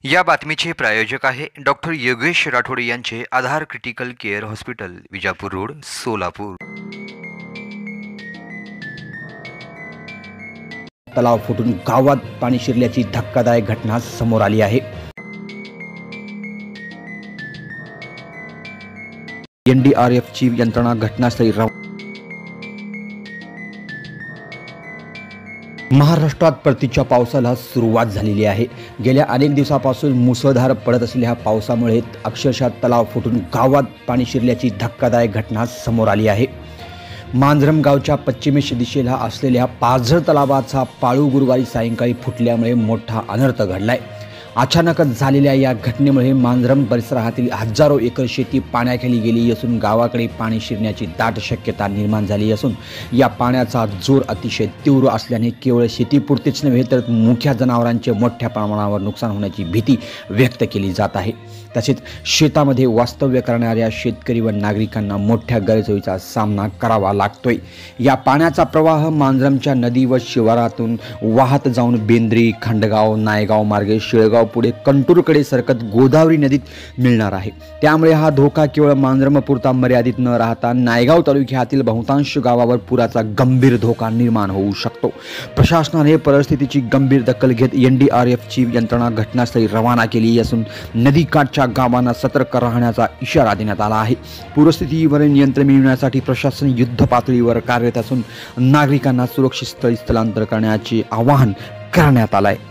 या बातमीचे प्रायोजक आहे डॉक्टर योगेश राठोड यांचे Aadhaar critical care hospital, Vijapur road, Solapur. तलाव फुटून गावात पाणी शिरल्याची धक्कादायक घटना समोर आली आहे। एनडीआरएफची यंत्रणा घटनास्थळी महाराष्ट्रात परतीच्या पावसाला सुरुवात झालेली आहे। गेल्या अनेक दिवसापासून मुसळधार पडत असलेल्या पावसामुळे अक्षरशः तलाव फुटून गावात पाणी शिरल्याची धक्कादायक घटना समोर आली आहे। मांजरम गावच्या पश्चिमेश दिशेला असलेल्या पाझर तलावाचा पाळू गुरुवारी सायंकाळी फुटल्यामुळे मोठा अनर्थ घडलाय। अचानकच झालेल्या या घटनेमुळे मांजरम परिसरातील हजारो एकर शेती पाण्याखाली गेली असून गावाकडे पाणी शिरण्याची दाट शक्यता निर्माण झाली असून या पाण्याचा जोर अतिशय तीव्र असल्याने केवळ शेतीपुरतेच नव्हे तर मुख्य जनावरांचे मोठ्या प्रमाणावर नुकसान होण्याची भीती व्यक्त केली जात आहे। तसेच शेतामध्ये वास्तव्य करणाऱ्या शेतकरी व नागरिकांना मोठ्या गैरसोयीचा सामना करावा लागतोय। या पाण्याचा प्रवाह मांजरमच्या नदी व शिवारातून वाहत जाऊन बेंद्री, खंडगाव, नायगाव मार्गे शेळगाव पुढे कंटूरकडे सरकत गोदावरी नदीत मिळणार आहे। त्यामुळे हा धोका केवळ मांजरमपुरता मर्यादित न राहता नायगाव तालुक्यातील बहुतांश गावावर पुराचा गंभीर धोका निर्माण होऊ शकतो। प्रशासनाने परिस्थितीची गंभीर दखल घेत एनडीआरएफची यंत्रणा घटनास्थळी रवाना केली असून नदीकाठच्या गावांना सतर्क राहण्याचा इशारा देण्यात आला आहे। पूरस्थितीवर नियंत्रण मिळवण्यासाठी प्रशासन युद्ध पातळीवर कार्यरत असून नागरिकांना सुरक्षित स्थळी स्थलांतर करण्याचे आवाहन करण्यात आले आहे।